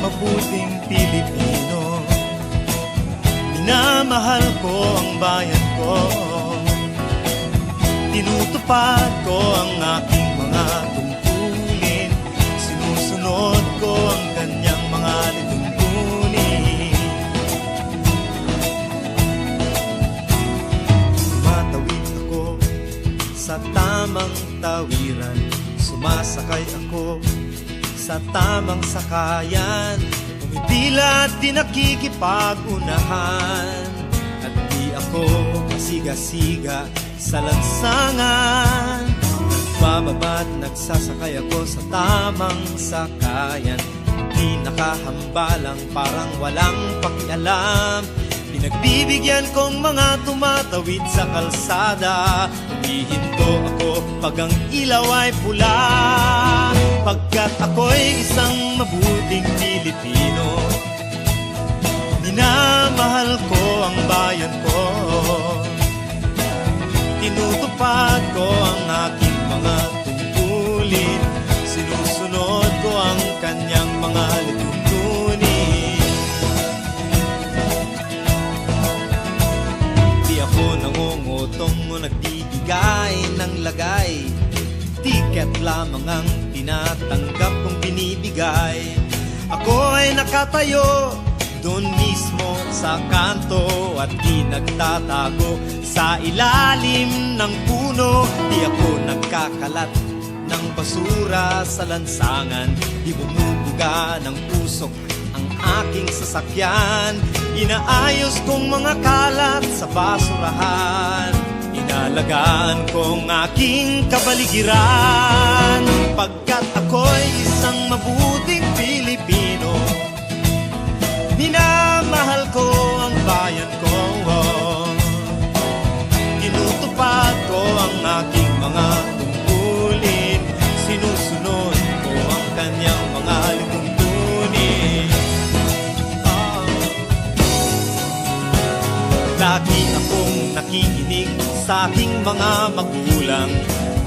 mabuting Pilipino. Minamahal ko ang bayan ko, tinutupad ko ang aking mga tungkulin, sinusunod ko ang kanyang mga lituntunin. Tumatawid ako sa tamang tawiran, sumasakay ako sa tamang sakayan, umipila at di nakikipag-unahan, at di ako kasiga-siga sa lansangan. Nagbababa't nagsasakay ako sa tamang sakayan, di nakahambalang parang walang pakialam. Pinagbibigyan kong mga tumatawid sa kalsada, humihinto ako pag ang ilaw ay pula, pagkat ako'y isang mabuting Pilipino. Minamahal ko ang bayan ko, tinutupad ko ang aking mga tungkulin, sinusunod ko ang kanyang mga lituntunin. Di ako nangungutong o nagbibigay ng lagay, tiket lamang ang tinatanggap kong binibigay. Ako ay nakatayo doon mismo sa kanto at di nagtatago sa ilalim ng puno. Di ako nagkakalat ng basura sa lansangan, di bumubuga ng usok ang aking sasakyan. Inaayos kong mga kalat sa basurahan, inalagaan kong aking kabaligiran, pagkat ako'y isang mabuting Pilipino. Minamahal ko ang bayan ko, tinutupad ko ang aking mga tungkulin, sinusunod ko ang kanyang mga lituntunin. Lagi akong nakikinig sa aking mga magulang,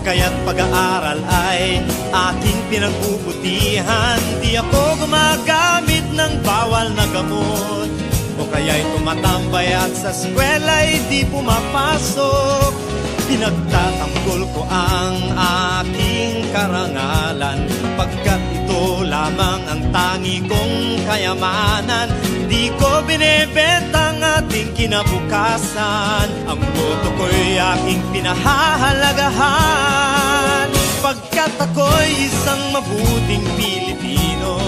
kaya't pag-aaral ay aking pinagbubutihan. Di ako gumagamit ng bawal na gamot, o kaya'y tumatambay at sa eskwela'y di pumapasok. Pinagtatanggol ko ang aking karangalan, pagkat ito lamang ang tangi kong kayamanan. Di ko binebenta ang ating kinabukasan, ang boto ko'y aking pinahahalagahan, pagkat ako'y isang mabuting Pilipino.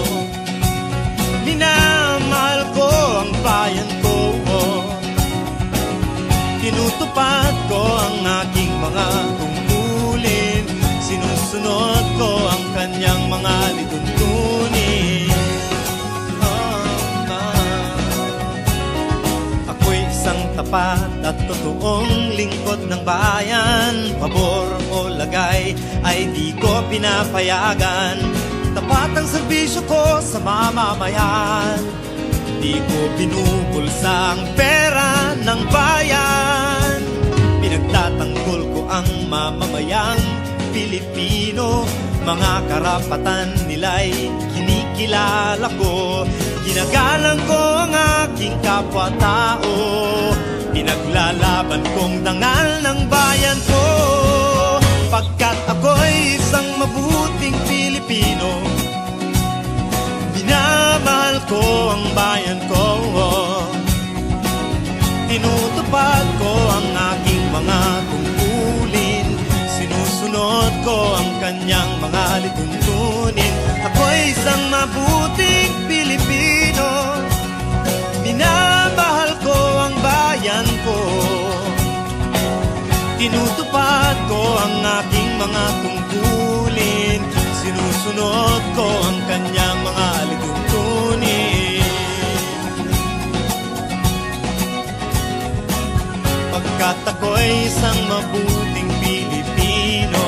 Minamahal ko ang bayan ko, tinutupad ko ang aking mga tungkulin, sinusunod ko ang kanyang mga lituntunin. Ako'y isang tapat at totoong lingkod ng bayan, pabor o lagay ay di ko pinapayagan. Tapat ang serbisyo ko sa mamamayan, di ko binubulsa ang pera ng bayan. Pinagtatanggol ko ang mamamayang Pilipino, mga karapatan nila'y kinikilala ko. Ginagalang ko ang aking kapwa-tao, pinaglalaban kong dangal ng bayan ko, pagkat ako'y isang mabuting Pilipino. Minamahal ko ang bayan ko, tinutupad ko ang aking mga tungkulin, sinusunod ko ang kanyang mga lituntunin. Ako'y isang mabuting Pilipino, minamahal ko ang bayan ko, tinutupad ko ang aking mga tungkulin, sinusunod ko ang kanyang mga lituntunin. Pagkat ako'y isang mabuting Pilipino,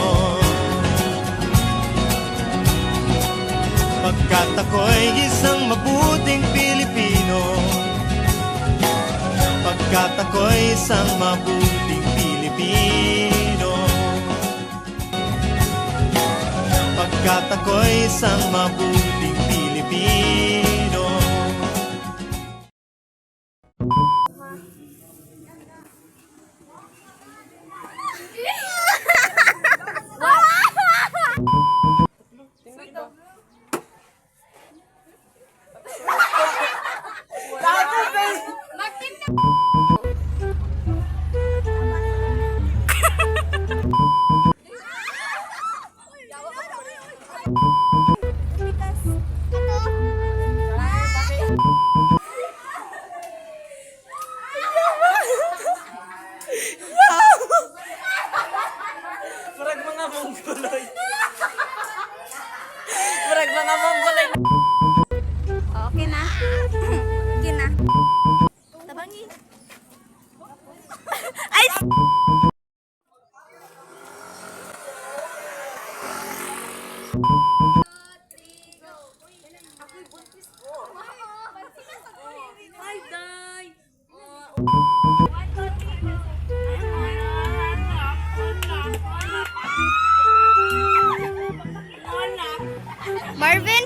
pagkat ako'y isang mabuting Pilipino, pagkat ako'y isang mabuting Pilipino, pagkat ako'y isang mabuting Pilipino. Murag mga mongoloy. Murag mga mongoloy. Okay na. Okay na. Tabangi. Ay! Hi, Day. Marvin!